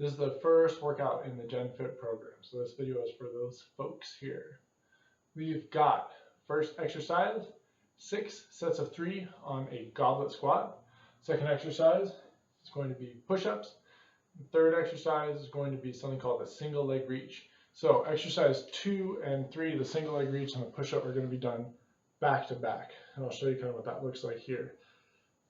This is the first workout in the GenFit program, so this video is for those folks here. We've got first exercise, 6 sets of 3 on a goblet squat. Second exercise is going to be push-ups. Third exercise is going to be something called a single leg reach. So exercise 2 and 3, the single leg reach and the push-up, are going to be done back to back. And I'll show you kind of what that looks like here.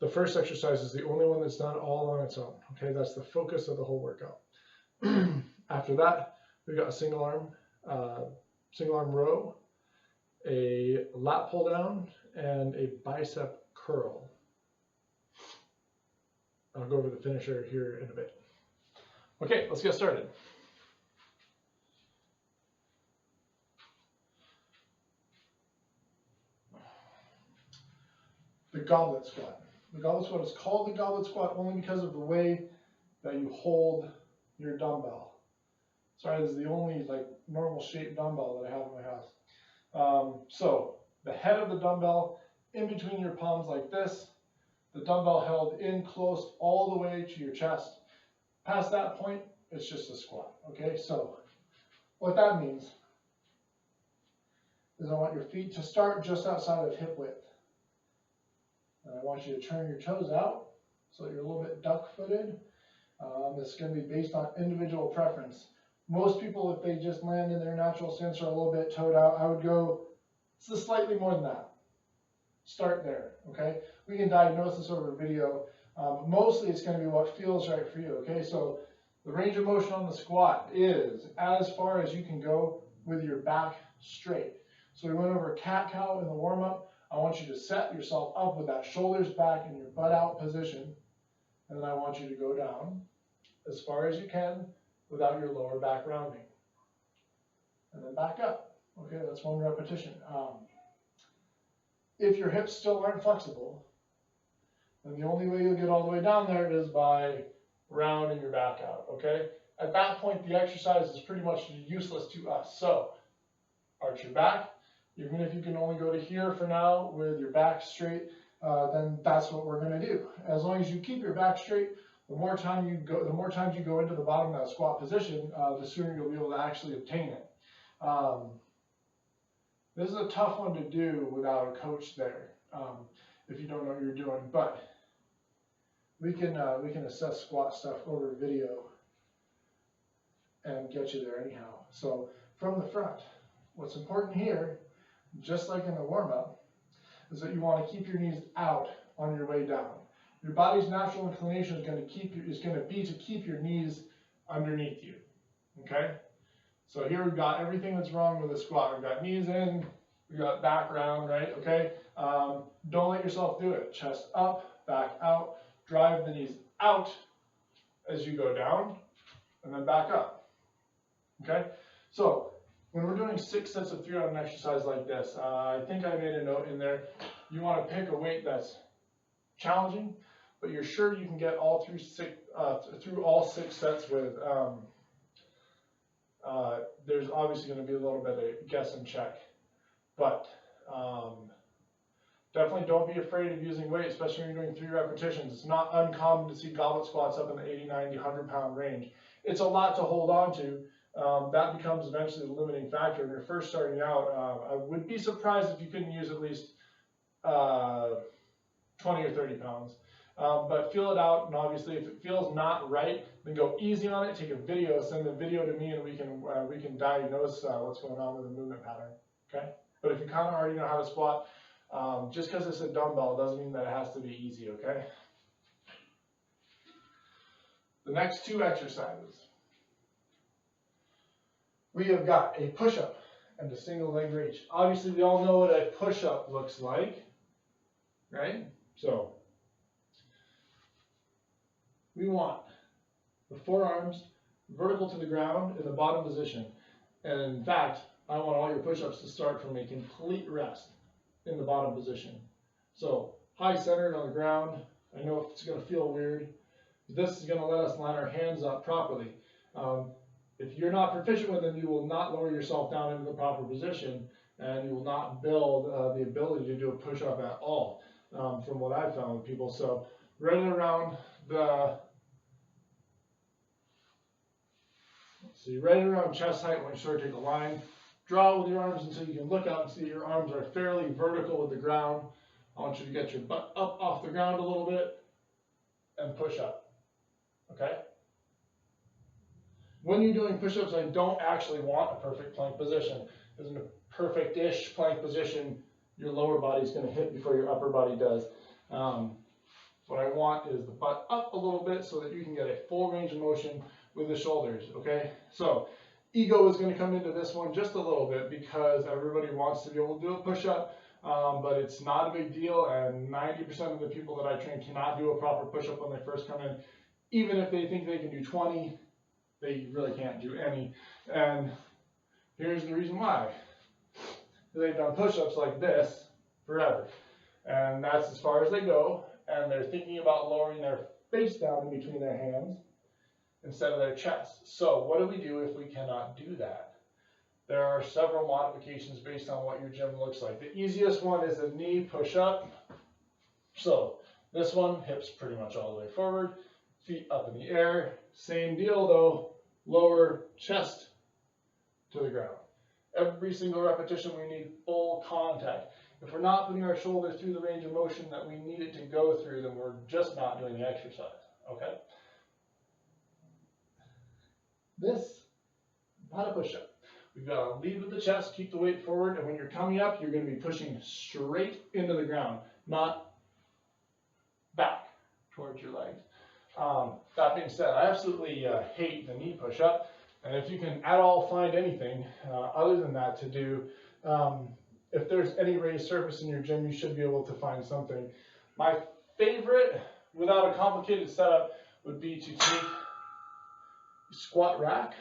The first exercise is the only one that's done all on its own. Okay, that's the focus of the whole workout. After that, we've got a single arm row, a lat pull down, and a bicep curl. I'll go over the finisher here in a bit. Okay, let's get started. The goblet squat. The goblet squat is called the goblet squat only because of the way that you hold your dumbbell. Sorry, this is the only normal shaped dumbbell that I have in my house. So the head of the dumbbell in between your palms like this, the dumbbell held in close all the way to your chest. Past that point, it's just a squat. Okay, so what that means is I want your feet to start just outside of hip width. And I want you to turn your toes out so that you're a little bit duck-footed. It's going to be based on individual preference. Most people, if they just land in their natural stance, are a little bit toed out. I would go slightly more than that. Start there, okay? We can diagnose this over video. Mostly it's going to be what feels right for you, okay? So the range of motion on the squat is as far as you can go with your back straight. So we went over cat-cow in the warm-up. I want you to set yourself up with that shoulders back and your butt out position. And then I want you to go down as far as you can without your lower back rounding. And then back up. Okay, that's one repetition. If your hips still aren't flexible, then the only way you'll get all the way down there is by rounding your back out, okay? At that point, the exercise is pretty much useless to us. So, arch your back. Even if you can only go to here for now with your back straight, then that's what we're going to do. As long as you keep your back straight, the more times you go into the bottom of that squat position, the sooner you'll be able to actually obtain it. This is a tough one to do without a coach there, if you don't know what you're doing. But we can assess squat stuff over video and get you there anyhow. So from the front, what's important here, just like in the warm-up, is that you want to keep your knees out on your way down. Your body's natural inclination is going to be to keep your knees underneath you. Okay? So here we've got everything that's wrong with the squat. We've got knees in, we've got back round, right? Okay? Don't let yourself do it. Chest up, back out. Drive the knees out as you go down, and then back up. Okay? So when we're doing 6 sets of 3 on an exercise like this, I think I made a note in there. You want to pick a weight that's challenging, but you're sure you can get all through all 6 sets with. There's obviously going to be a little bit of guess and check, but definitely don't be afraid of using weight, especially when you're doing 3 repetitions. It's not uncommon to see goblet squats up in the 80, 90, 100-pound range. It's a lot to hold on to. That becomes eventually the limiting factor. When you're first starting out, I would be surprised if you couldn't use at least 20 or 30 pounds. But feel it out, and obviously if it feels not right, then go easy on it, take a video, send the video to me, and we can diagnose what's going on with the movement pattern, okay? But if you kind of already know how to squat, just because it's a dumbbell doesn't mean that it has to be easy, okay? The next 2 exercises. We have got a push-up and a single leg reach. Obviously, we all know what a push-up looks like, right? So, we want the forearms vertical to the ground in the bottom position. And in fact, I want all your push-ups to start from a complete rest in the bottom position. So, high centered on the ground. I know it's going to feel weird. This is going to let us line our hands up properly. If you're not proficient with them, you will not lower yourself down into the proper position, and you will not build the ability to do a push-up at all, from what I've found with people. So right around the So you're right around chest height. When you start to take a line, draw with your arms until you can look out and see your arms are fairly vertical with the ground. I want you to get your butt up off the ground a little bit and push up, okay? When you're doing push-ups, I don't actually want a perfect plank position. Because in a perfect-ish plank position, your lower body's gonna hit before your upper body does. What I want is the butt up a little bit so that you can get a full range of motion with the shoulders, okay? So ego is going to come into this one just a little bit because everybody wants to be able to do a push-up, but it's not a big deal, and 90% of the people that I train cannot do a proper push-up when they first come in. Even if they think they can do 20, they really can't do any. And here's the reason why. They've done push-ups like this forever, and that's as far as they go. And they're thinking about lowering their face down in between their hands instead of their chest. So what do we do if we cannot do that? There are several modifications based on what your gym looks like. The easiest one is a knee push-up. So this one, hips pretty much all the way forward, feet up in the air. Same deal though, lower chest to the ground. Every single repetition we need full contact. If we're not putting our shoulder through the range of motion that we need it to go through, then we're just not doing the exercise, okay? This, not a push-up. We've got to lead with the chest, keep the weight forward, and when you're coming up, you're going to be pushing straight into the ground, not back towards your legs. That being said, I absolutely hate the knee push-up, and if you can at all find anything other than that to do, if there's any raised surface in your gym, you should be able to find something. My favorite, without a complicated setup, would be to take a squat rack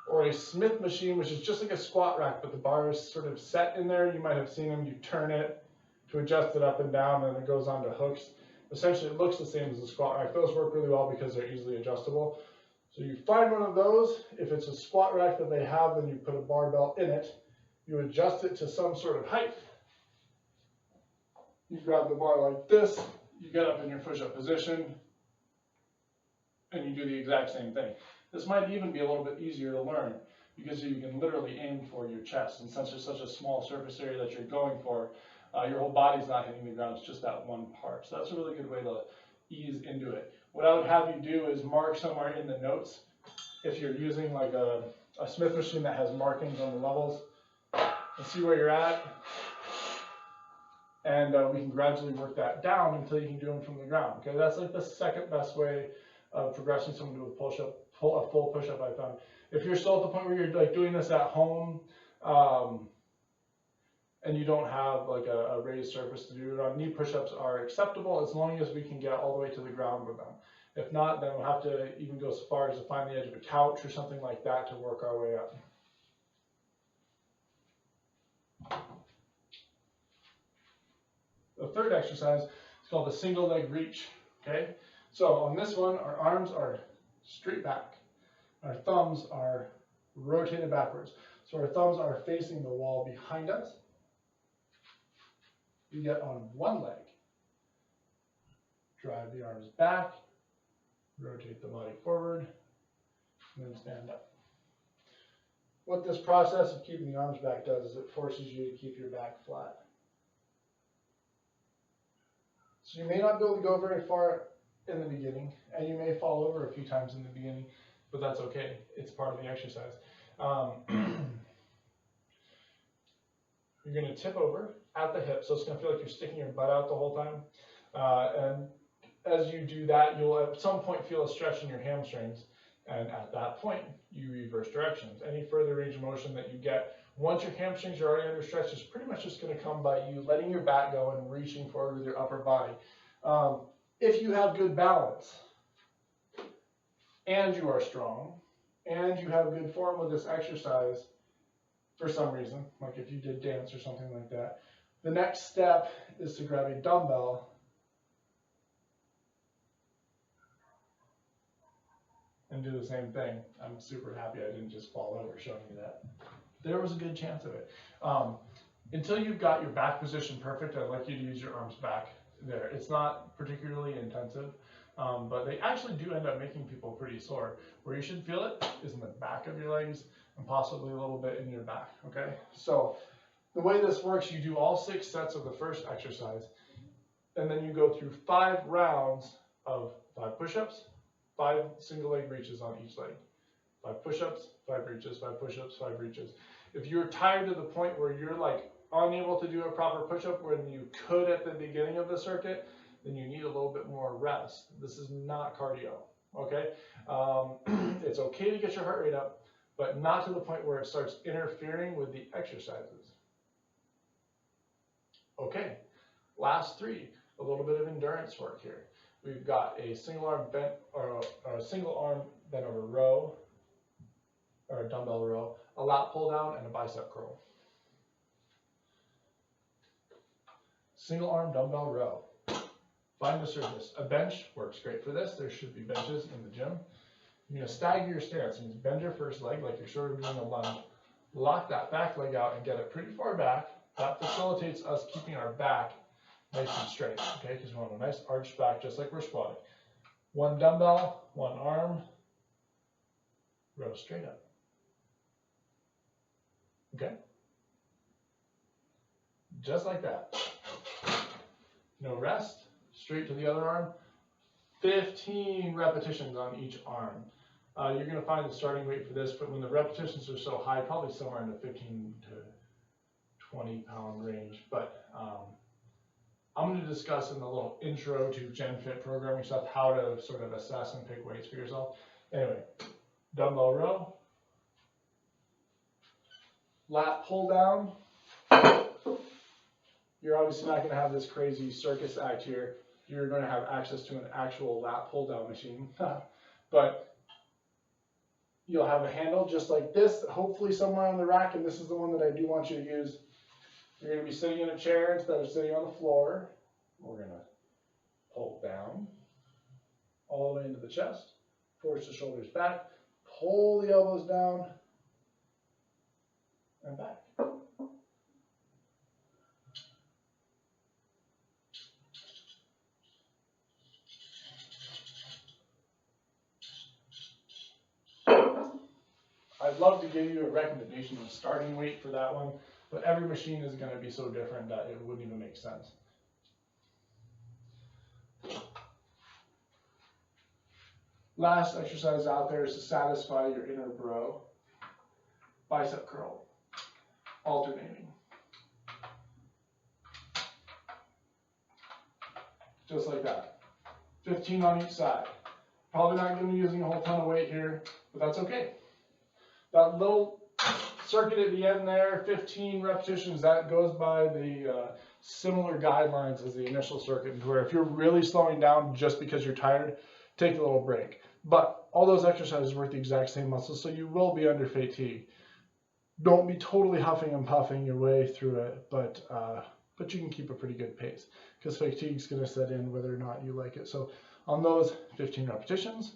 or a Smith machine, which is just like a squat rack, but the bar is sort of set in there. You might have seen them. You turn it to adjust it up and down, and it goes onto hooks. Essentially, it looks the same as a squat rack. Those work really well because they're easily adjustable. So you find one of those. If it's a squat rack that they have, then you put a barbell in it. You adjust it to some sort of height. You grab the bar like this. You get up in your push-up position, and you do the exact same thing. This might even be a little bit easier to learn because you can literally aim for your chest. And since it's such a small surface area that you're going for, your whole body's not hitting the ground. It's just that one part. So that's a really good way to ease into it. What I would have you do is mark somewhere in the notes, if you're using like a Smith machine that has markings on the levels, and see where you're at, and we can gradually work that down until you can do them from the ground. Okay, that's like the second best way of progressing someone to a full push-up I found. If you're still at the point where you're like doing this at home, and you don't have like a raised surface to do it on, knee push-ups are acceptable as long as we can get all the way to the ground with them. If not, then we'll have to even go so far as to find the edge of a couch or something like that to work our way up. The third exercise is called the single leg reach, okay? So on this one, our arms are straight back. Our thumbs are rotated backwards. So our thumbs are facing the wall behind us. You get on one leg, drive the arms back, rotate the body forward, and then stand up. What this process of keeping the arms back does is it forces you to keep your back flat. So you may not be able to go very far in the beginning, and you may fall over a few times in the beginning, but that's okay. It's part of the exercise. You're going to tip over at the hip, so it's going to feel like you're sticking your butt out the whole time. And as you do that, you'll at some point feel a stretch in your hamstrings, and at that point, you reverse directions. Any further range of motion that you get, once your hamstrings are already under stretch, is pretty much just going to come by you letting your back go and reaching forward with your upper body. If you have good balance, and you are strong, and you have good form with this exercise, for some reason, like if you did dance or something like that, the next step is to grab a dumbbell and do the same thing. I'm super happy I didn't just fall over showing you that. There was a good chance of it. Until you've got your back position perfect, I'd like you to use your arms back there. It's not particularly intensive. but they actually do end up making people pretty sore. Where you should feel it is in the back of your legs and possibly a little bit in your back, okay? So the way this works, you do all 6 sets of the first exercise, and then you go through 5 rounds of 5 push-ups, 5 single leg reaches on each leg. 5 push-ups, 5 reaches, 5 push-ups, 5 reaches. If you're tired to the point where you're like unable to do a proper push-up when you could at the beginning of the circuit, then you need a little bit more rest. This is not cardio, okay? It's okay to get your heart rate up, but not to the point where it starts interfering with the exercises. Okay, last 3, a little bit of endurance work here. We've got a single arm bent or a single arm bent over row, or a dumbbell row, a lat pull down, and a bicep curl. Single arm dumbbell row. Find a surface. A bench works great for this. There should be benches in the gym. You're going to stagger your stance. It means bend your first leg like you're sort of doing a lunge. Lock that back leg out and get it pretty far back. That facilitates us keeping our back nice and straight, okay? Because we want a nice arched back just like we're squatting. 1 dumbbell, 1 arm, row straight up. Okay? Just like that. No rest, straight to the other arm. 15 repetitions on each arm. You're going to find the starting weight for this, but when the repetitions are so high, probably somewhere in the 15 to 20 pound range. But I'm going to discuss in the little intro to GenFit programming stuff how to sort of assess and pick weights for yourself. Anyway, dumbbell row, lat pull down. You're obviously not going to have this crazy circus act here. You're going to have access to an actual lat pull down machine. But you'll have a handle just like this, hopefully somewhere on the rack, and this is the one that I do want you to use. You're going to be sitting in a chair instead of sitting on the floor. We're going to pull down all the way into the chest, force the shoulders back, pull the elbows down, and back. I'd love to give you a recommendation of starting weight for that one, but every machine is going to be so different that it wouldn't even make sense. Last exercise out there is to satisfy your inner bro. Bicep curl, alternating. Just like that. 15 on each side. Probably not going to be using a whole ton of weight here, but that's okay. That little circuit at the end there, 15 repetitions, that goes by the similar guidelines as the initial circuit, where if you're really slowing down just because you're tired, take a little break. But all those exercises work the exact same muscles, so you will be under fatigue. Don't be totally huffing and puffing your way through it, but you can keep a pretty good pace, because fatigue's going to set in whether or not you like it. So on those 15 repetitions,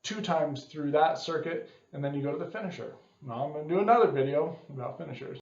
2 times through that circuit, and then you go to the finisher. Now I'm going to do another video about finishers.